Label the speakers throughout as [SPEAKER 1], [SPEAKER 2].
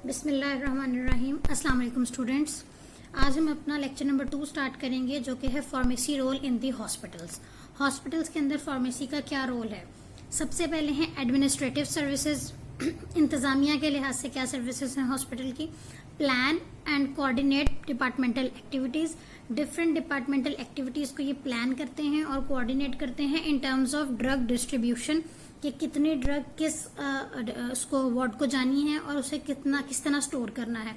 [SPEAKER 1] बिस्मिल्लाहिर्रहमानिर्रहीम। अस्सलाम वालेकुम स्टूडेंट्स। आज हम अपना लेक्चर नंबर 2 स्टार्ट करेंगे जो कि है pharmacy role in the hospitals. Hospitals के अंदर फार्मेसी का क्या रोल है। सबसे पहले है एडमिनिस्ट्रेटिव सर्विसेज, इंतजामिया के लिहाज से क्या सर्विसेज हैं हॉस्पिटल की। Plan and coordinate departmental activities, different departmental activities को ये प्लान करते हैं और कोऑर्डिनेट करते हैं in terms of drug distribution, कि कितनी ड्रग किस उसको वार्ड को जानी है और उसे किस तरह स्टोर करना है।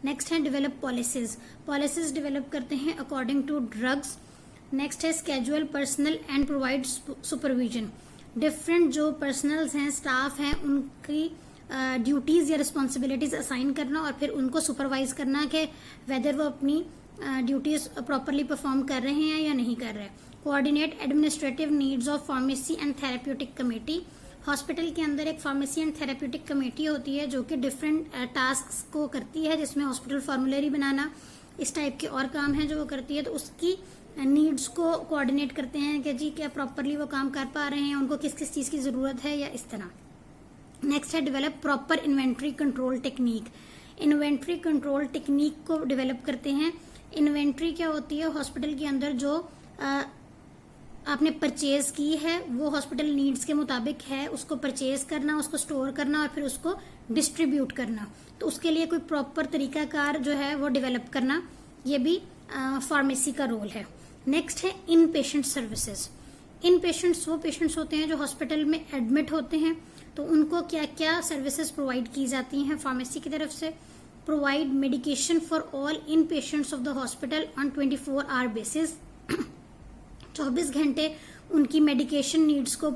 [SPEAKER 1] नेक्स्ट है डेवलप पॉलिसीज डेवलप करते हैं अकॉर्डिंग टू ड्रग्स। नेक्स्ट है schedule personal and provide supervision, different जो पर्सनल्स हैं, स्टाफ हैं, उनकी ड्यूटीज या रिस्पॉन्सिबिलिटीज असाइन करना और फिर उनको सुपरवाइज करना कि वेदर वो अपनी ड्यूटीज प्रॉपरली परफॉर्म कर रहे हैं या नहीं कर रहे। Coordinate administrative needs of pharmacy and therapeutic committee, hospital के अंदर एक फार्मेसी एंड थेरेप्यूटिक कमेटी होती है जो कि डिफरेंट टास्क्स को करती है, जिसमें हॉस्पिटल फॉर्मुलरी बनाना, इस टाइप के और काम है जो वो करती है। तो उसकी नीड्स को कोऑर्डिनेट करते हैं कि जी क्या प्रॉपरली वो काम कर पा रहे हैं, उनको किस किस चीज की जरूरत है या इस तरह। नेक्स्ट है develop proper inventory control technique, inventory control technique को डेवलप करते हैं। इन्वेंट्री क्या होती है, हॉस्पिटल के अंदर जो आपने परचेज की है वो हॉस्पिटल नीड्स के मुताबिक है, उसको परचेज करना, उसको स्टोर करना और फिर उसको डिस्ट्रीब्यूट करना। तो उसके लिए कोई प्रॉपर तरीकाकार जो है वो डेवलप करना, ये भी फार्मेसी का रोल है। नेक्स्ट है इन पेशेंट सर्विसेज। इन पेशेंट्स वो पेशेंट्स होते हैं जो हॉस्पिटल में एडमिट होते हैं, तो उनको क्या क्या सर्विसेज प्रोवाइड की जाती हैं फार्मेसी की तरफ से। Provide medication for all inpatients of the hospital on 24 hour basis, 24 घंटे उनकी मेडिकेशन नीड्स को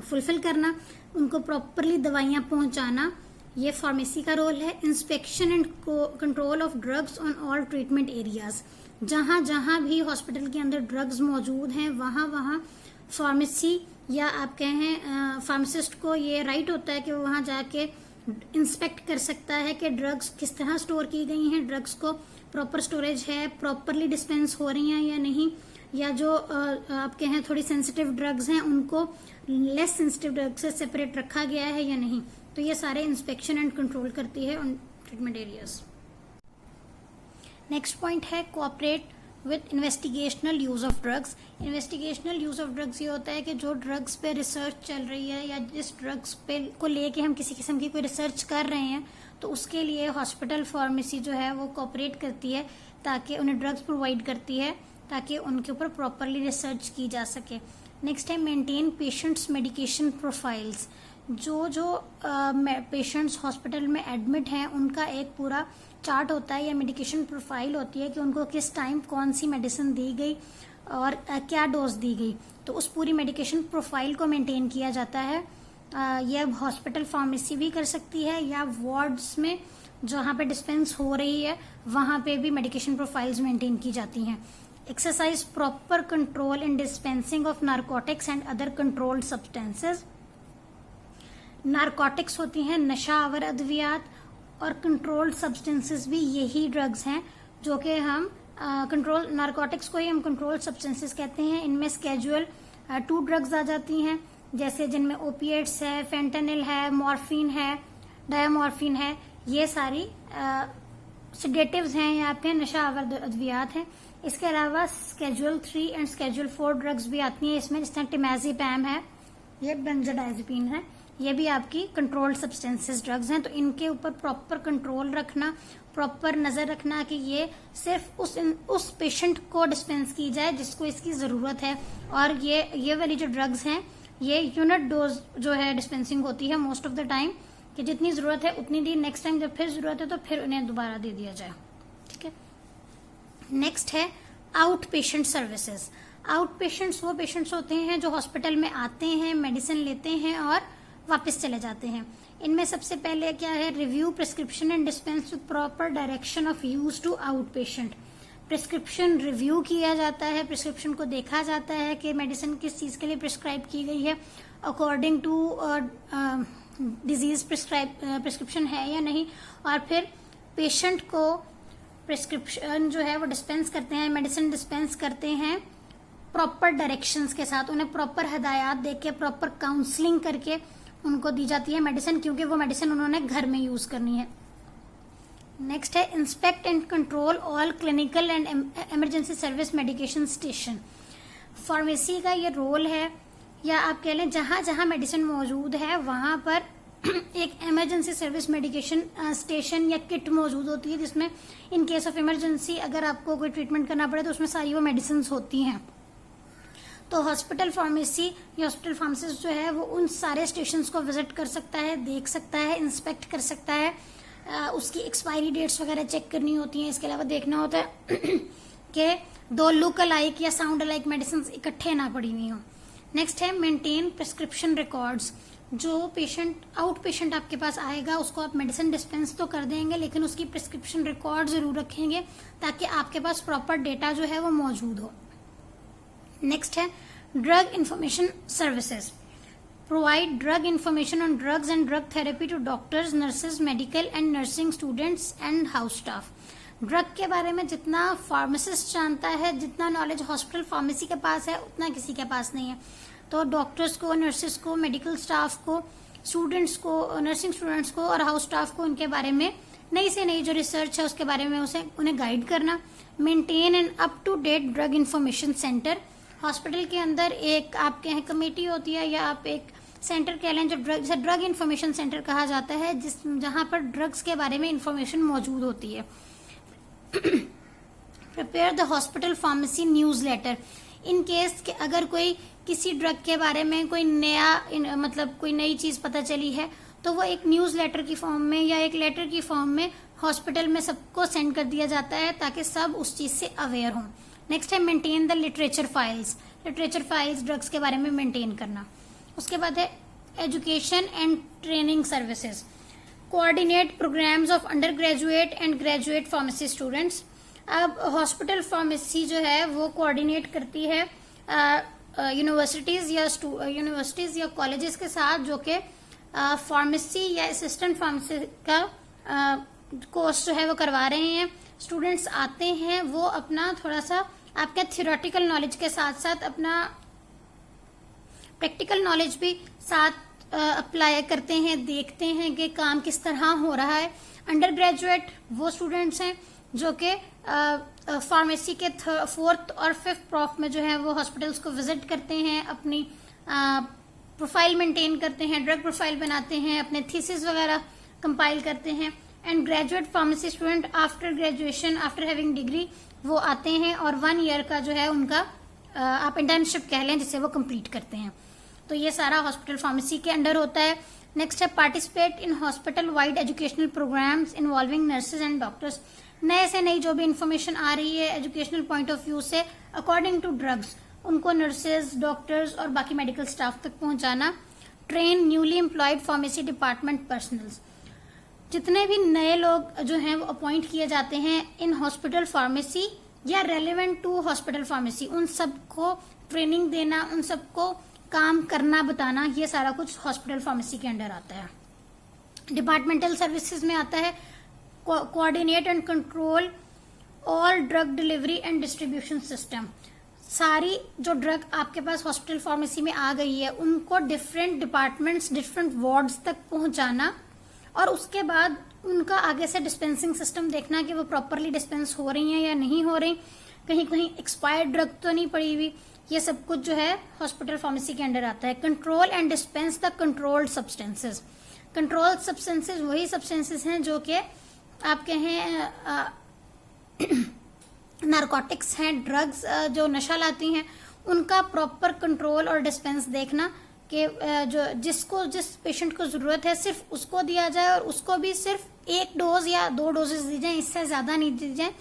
[SPEAKER 1] फुलफिल करना, उनको प्रॉपरली दवाइयां पहुंचाना, ये फार्मेसी का रोल है। Inspection and control of drugs on all treatment areas, जहां जहां भी हॉस्पिटल के अंदर ड्रग्स मौजूद हैं वहां वहां फार्मेसी या आप कहें फार्मासिस्ट को ये राइट होता है कि वो वहां जाके इंस्पेक्ट कर सकता है कि ड्रग्स किस तरह स्टोर की गई हैं, ड्रग्स को प्रॉपर स्टोरेज है, प्रॉपरली डिस्पेंस हो रही हैं या नहीं, या जो आप कहें थोड़ी सेंसिटिव ड्रग्स हैं उनको लेस सेंसिटिव ड्रग्स से सेपरेट रखा गया है या नहीं। तो ये सारे इंस्पेक्शन एंड कंट्रोल करती है on treatment areas. Next point है cooperate with investigational use of drugs. Investigational use of drugs ये होता है कि जो ड्रग्स पे रिसर्च चल रही है या जिस ड्रग्स पे को लेके हम किसी किस्म की कोई रिसर्च कर रहे हैं, तो उसके लिए हॉस्पिटल फार्मेसी जो है वो कोऑपरेट करती है, ताकि उन्हें ड्रग्स प्रोवाइड करती है ताकि उनके ऊपर प्रॉपरली रिसर्च की जा सके। नेक्स्ट है मेंटेन पेशेंट्स मेडिकेशन प्रोफाइल्स, जो पेशेंट्स हॉस्पिटल में एडमिट हैं उनका एक पूरा चार्ट होता है या मेडिकेशन प्रोफाइल होती है कि उनको किस टाइम कौन सी मेडिसिन दी गई और क्या डोज दी गई, तो उस पूरी मेडिकेशन प्रोफाइल को मेंटेन किया जाता है। यह हॉस्पिटल फार्मेसी भी कर सकती है या वार्ड्स में जहाँ पे डिस्पेंस हो रही है वहां पे भी मेडिकेशन प्रोफाइल्स मेंटेन की जाती हैं। Exercise proper control in dispensing of narcotics and other controlled substances. Narcotics होती हैं नशा आवर अद्वियात, और कंट्रोल्ड सब्सटेंसेस भी यही ड्रग्स हैं जो कि हम कंट्रोल नारकोटिक्स को ही हम कंट्रोल्ड सब्सटेंसेस कहते हैं। इनमें स्केड्यूल 2 ड्रग्स आ जाती हैं, जैसे जिनमें ओपिएट्स है, फेंटेनिल है, मॉर्फिन है, डायमॉर्फिन है, ये सारी सिडेटिव्स हैं या फिर नशा आवर अद्वियात हैं। इसके अलावा स्केड्यूल 3 एंड स्केड्यूल 4 ड्रग्स भी आती हैं इसमें, जिस तरह टिमाजीपैम है, ये बेंजोडाइजेपिन है, ये भी आपकी कंट्रोल्ड सब्सटेंसेस ड्रग्स हैं। तो इनके ऊपर प्रॉपर कंट्रोल रखना, प्रॉपर नजर रखना कि ये सिर्फ उस पेशेंट को डिस्पेंस की जाए जिसको इसकी जरूरत है, और ये वाली जो ड्रग्स हैं ये यूनिट डोज जो है डिस्पेंसिंग होती है मोस्ट ऑफ द टाइम, कि जितनी जरूरत है उतनी दी, नेक्स्ट टाइम जब फिर जरूरत है तो फिर उन्हें दोबारा दे दिया जाए। ठीक है। नेक्स्ट है out patient services. Out patients वो पेशेंट्स होते हैं जो हॉस्पिटल में आते हैं, मेडिसिन लेते हैं और वापस चले जाते हैं। इनमें सबसे पहले क्या है, review prescription and dispense with proper direction of use to outpatient. Prescription review किया जाता है, प्रिस्क्रिप्शन को देखा जाता है कि मेडिसिन किस चीज के लिए प्रिस्क्राइब की गई है, अकॉर्डिंग टू डिजीज प्रिस्क्रिप्शन है या नहीं, और फिर पेशेंट को प्रिस्क्रिप्शन जो है वो डिस्पेंस करते हैं, मेडिसिन डिस्पेंस करते हैं प्रॉपर डायरेक्शंस के साथ, उन्हें प्रॉपर हदायत देके प्रॉपर काउंसलिंग करके उनको दी जाती है मेडिसिन, क्योंकि वो मेडिसिन उन्होंने घर में यूज करनी है। नेक्स्ट है inspect and control all clinical and emergency service medication station. Pharmacy का ये रोल है, या आप कह लें जहां जहां मेडिसिन मौजूद है वहां पर एक इमरजेंसी सर्विस मेडिकेशन स्टेशन या किट मौजूद होती है, जिसमें इन केस ऑफ इमरजेंसी अगर आपको कोई ट्रीटमेंट करना पड़े तो उसमें सारी वो मेडिसिन होती हैं। तो हॉस्पिटल फार्मेसी या हॉस्पिटल फार्मासिस्ट जो है वो उन सारे स्टेशंस को विजिट कर सकता है, देख सकता है, इंस्पेक्ट कर सकता है, उसकी एक्सपायरी डेट्स वगैरह चेक करनी होती हैं। इसके अलावा देखना होता है कि दो लुक अलाइक या साउंड अलाइक मेडिसिन इकट्ठे ना पड़ी हुई हों। नेक्स्ट है मेंटेन प्रिस्क्रिप्शन रिकॉर्ड्स। जो आउट पेशेंट आपके पास आएगा उसको आप मेडिसिन डिस्पेंस तो कर देंगे, लेकिन उसकी प्रिस्क्रिप्शन रिकॉर्ड जरूर रखेंगे ताकि आपके पास प्रॉपर डेटा जो है वो मौजूद हो। नेक्स्ट है drug information services. Provide drug information on drugs and drug therapy to doctors, nurses, medical and nursing students and house staff. Drug के बारे में जितना फार्मासिस्ट जानता है, जितना नॉलेज हॉस्पिटल फार्मेसी के पास है, उतना किसी के पास नहीं है। तो डॉक्टर्स को, नर्सेज को, मेडिकल स्टाफ को, स्टूडेंट्स को, नर्सिंग स्टूडेंट्स को और हाउस स्टाफ को उनके बारे में नई से नई जो रिसर्च है उसके बारे में उन्हें गाइड करना। Maintain an up to date drug information centre. Hospital के अंदर एक आपके यहाँ कमेटी होती है या आप एक सेंटर कह लें, जो जिसे ड्रग इंफॉर्मेशन सेंटर कहा जाता है, जहां पर ड्रग्स के बारे में इंफॉर्मेशन मौजूद होती है। Prepare the hospital pharmacy newsletter. In case के अगर कोई किसी ड्रग के बारे में कोई नया मतलब कोई नई चीज पता चली है तो वो एक न्यूज लेटर की फॉर्म में या एक लेटर की फॉर्म में हॉस्पिटल में सबको सेंड कर दिया जाता है ताकि सब उस चीज से अवेयर हों। नेक्स्ट है maintain the literature files. Literature files drugs के बारे में मेंटेन करना। उसके बाद है education and training services. Coordinate programmes of undergraduate and graduate pharmacy students. अब हॉस्पिटल फार्मेसी जो है वो कोऑर्डिनेट करती है यूनिवर्सिटीज या कॉलेजेस के साथ जो कि फार्मेसी या असिस्टेंट फार्मेसी का कोर्स जो है वो करवा रहे हैं। स्टूडेंट्स आते हैं, वो अपना थोड़ा सा आपके थियोरेटिकल नॉलेज के साथ साथ अपना प्रैक्टिकल नॉलेज भी साथ अप्लाई करते हैं, देखते हैं कि काम किस तरह हो रहा है। अंडर ग्रेजुएट वो स्टूडेंट्स हैं जो कि फार्मेसी के 4th और 5th प्रॉफ में जो है वो हॉस्पिटल्स को विजिट करते हैं, अपनी प्रोफाइल मेंटेन करते हैं, ड्रग प्रोफाइल बनाते हैं, अपने थीसिस वगैरह कंपाइल करते हैं। And graduate pharmacy student after graduation, after having degree, वो आते हैं और 1 ईयर का जो है उनका आप इंटर्नशिप कह लें जिसे वो कंप्लीट करते हैं। तो ये सारा हॉस्पिटल फार्मेसी के अंडर होता है। नेक्स्ट है participate in hospital wide educational programmes involving nurses and doctors. नए से नई जो भी इंफॉर्मेशन आ रही है एजुकेशनल पॉइंट ऑफ व्यू से अकॉर्डिंग टू ड्रग्स, उनको नर्सेज, डॉक्टर्स और बाकी मेडिकल स्टाफ तक पहुंचाना। Train newly employed pharmacy department personnels. जितने भी नए लोग जो हैं वो अपॉइंट किए जाते हैं इन हॉस्पिटल फार्मेसी या रेलेवेंट टू हॉस्पिटल फार्मेसी, उन सबको ट्रेनिंग देना, उन सबको काम करना बताना, ये सारा कुछ हॉस्पिटल फार्मेसी के अंडर आता है। डिपार्टमेंटल सर्विसेज में आता है coordinate and control all drug delivery and distribution system. सारी जो ड्रग आपके पास हॉस्पिटल फार्मेसी में आ गई है उनको डिफरेंट डिपार्टमेंट्स, डिफरेंट वार्ड्स तक पहुंचाना और उसके बाद उनका आगे से डिस्पेंसिंग सिस्टम देखना कि वो प्रॉपरली डिस्पेंस हो रही हैं या नहीं हो रही, कहीं कहीं एक्सपायर्ड ड्रग तो नहीं पड़ी हुई। ये सब कुछ जो है हॉस्पिटल फार्मेसी के अंडर आता है। Control and dispense the controlled substances. Controlled substances वही सब्सटेंसेस हैं जो कि आप कहें नारकोटिक्स हैं, ड्रग्स जो नशा लाती हैं, उनका प्रॉपर कंट्रोल और डिस्पेंस देखना कि जिस पेशेंट को जरूरत है सिर्फ उसको दिया जाए और उसको भी सिर्फ 1 डोज या 2 डोजेस दी जाए, इससे ज्यादा नहीं दी जाए।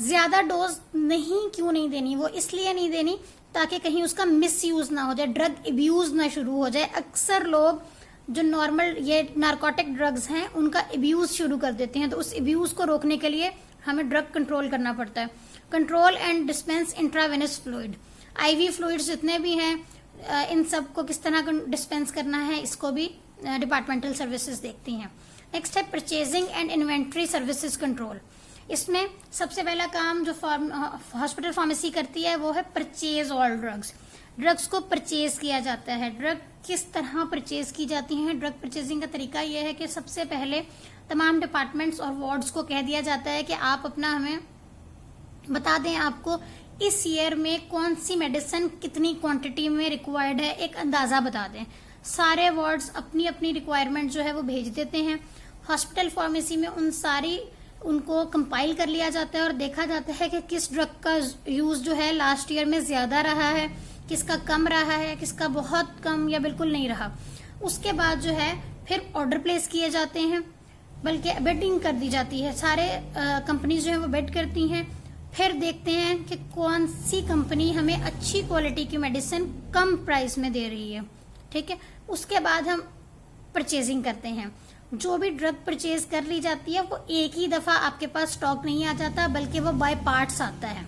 [SPEAKER 1] ज्यादा डोज क्यों नहीं देनी, वो इसलिए नहीं देनी ताकि कहीं उसका मिस यूज ना हो जाए, ड्रग एब्यूज ना शुरू हो जाए। अक्सर लोग जो नॉर्मल ये नारकोटिक ड्रग्स हैं उनका एब्यूज शुरू कर देते हैं, तो उस एब्यूज को रोकने के लिए हमें ड्रग कंट्रोल करना पड़ता है। Control and dispense intravenous fluid. Ivy fluids जितने भी हैं इन सब को किस तरह डिस्पेंस करना है, इसको भी डिपार्टमेंटल सर्विसेज देखती हैं। नेक्स्ट है purchasing and inventory services control. इसमें सबसे पहला काम जो हॉस्पिटल फार्मेसी करती है वो है परचेज ऑल ड्रग्स। ड्रग्स को परचेज किया जाता है। ड्रग किस तरह परचेज की जाती हैं? ड्रग परचेजिंग का तरीका यह है कि सबसे पहले तमाम डिपार्टमेंट्स और वार्ड्स को कह दिया जाता है कि आप अपना हमें बता दें आपको इस ईयर में कौन सी मेडिसिन कितनी क्वांटिटी में रिक्वायर्ड है, एक अंदाजा बता दें। सारे वार्ड्स अपनी अपनी रिक्वायरमेंट जो है वो भेज देते हैं। हॉस्पिटल फार्मेसी में उनको कंपाइल कर लिया जाता है और देखा जाता है कि किस ड्रग का यूज जो है लास्ट ईयर में ज्यादा रहा है, किसका कम रहा है, किसका बहुत कम या बिल्कुल नहीं रहा। उसके बाद जो है फिर ऑर्डर प्लेस किए जाते हैं, बल्कि बेडिंग कर दी जाती है। सारे कंपनीज जो है वो बेड करती हैं। फिर देखते हैं कि कौन सी कंपनी हमें अच्छी क्वालिटी की मेडिसिन कम प्राइस में दे रही है, ठीक है। उसके बाद हम परचेजिंग करते हैं। जो भी ड्रग परचेज कर ली जाती है वो एक ही दफा आपके पास स्टॉक नहीं आ जाता, बल्कि वो बाय पार्ट्स आता है,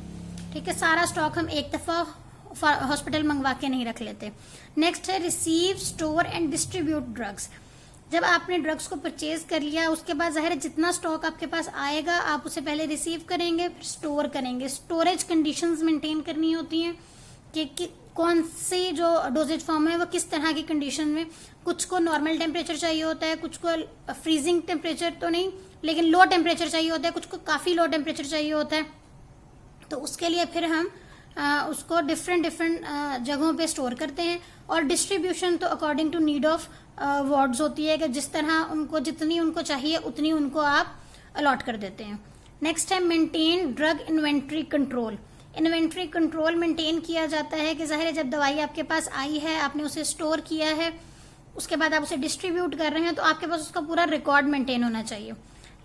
[SPEAKER 1] ठीक है। सारा स्टॉक हम एक दफा हॉस्पिटल मंगवा के नहीं रख लेते। नेक्स्ट है receive, store and distribute drugs. जब आपने ड्रग्स को परचेज कर लिया उसके बाद जाहिर है जितना स्टॉक आपके पास आएगा आप उसे पहले रिसीव करेंगे, फिर स्टोर करेंगे। स्टोरेज कंडीशंस मेंटेन करनी होती हैं कि कौन सी जो डोजेज फॉर्म है वो किस तरह की कंडीशन में। कुछ को नॉर्मल टेम्परेचर चाहिए होता है, कुछ को फ्रीजिंग टेम्परेचर तो नहीं लेकिन लो टेम्परेचर चाहिए होता है, कुछ को काफी लो टेम्परेचर चाहिए होता है। तो उसके लिए फिर हम उसको डिफरेंट जगहों पे स्टोर करते हैं। और डिस्ट्रीब्यूशन तो according to need of wards होती है कि जिस तरह उनको जितनी उनको चाहिए उतनी उनको आप अलॉट कर देते हैं। नेक्स्ट है maintain drug inventory control. Inventory control maintain किया जाता है कि जाहिर है जब दवाई आपके पास आई है, आपने उसे स्टोर किया है, उसके बाद आप उसे डिस्ट्रीब्यूट कर रहे हैं, तो आपके पास उसका पूरा रिकॉर्ड मेंटेन होना चाहिए।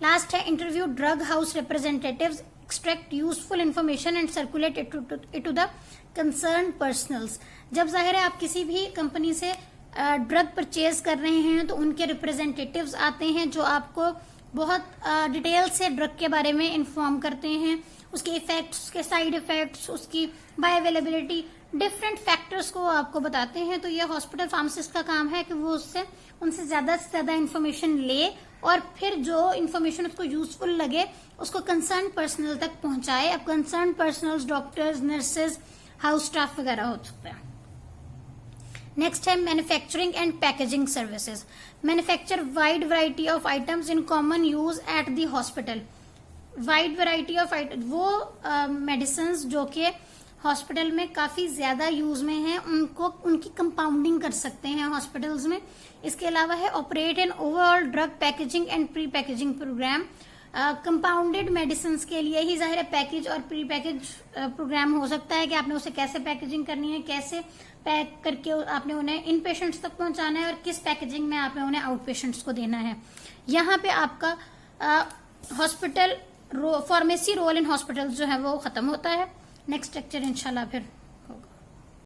[SPEAKER 1] लास्ट है interview drug house representatives, extract useful information and circulate it to the concern personnels. जब जाहिर है आप किसी भी कंपनी से ड्रग परचेज कर रहे हैं तो उनके रिप्रेजेंटेटिव्स आते हैं जो आपको बहुत डिटेल से ड्रग के बारे में इंफॉर्म करते हैं, उसके इफेक्ट्स, उसके साइड इफेक्ट्स, उसकी बायोअवेलेबिलिटी, डिफरेंट फैक्टर्स को आपको बताते हैं। तो ये हॉस्पिटल फार्मासिस्ट का काम है कि वो उनसे ज्यादा से ज्यादा इन्फॉर्मेशन ले और फिर जो इन्फॉर्मेशन उसको यूजफुल लगे उसको कंसर्न पर्सनल तक पहुंचाए। अब concern personal doctors, nurses, house staff वगैरह हो सकते हैं। नेक्स्ट है manufacturing and packaging services. Manufacture wide variety of items in common use at the hospital. Wide variety of item वो मेडिसिन जो कि हॉस्पिटल में काफी ज्यादा यूज में हैं उनकी कंपाउंडिंग कर सकते हैं हॉस्पिटल्स में। इसके अलावा है operate an overall drug packaging and pre packaging programme. Compounded medicine के लिए ही जाहिर है पैकेज और प्री पैकेज प्रोग्राम हो सकता है कि आपने उसे कैसे पैकेजिंग करनी है, कैसे पैक करके आपने उन्हें इन पेशेंट्स तक पहुंचाना है और किस पैकेजिंग में आपने उन्हें आउट पेशेंट्स को देना है। यहाँ पे आपका hospital pharmacy role in hospital जो है वो खत्म होता है। नेक्स्ट लेक्चर इंशाल्लाह फिर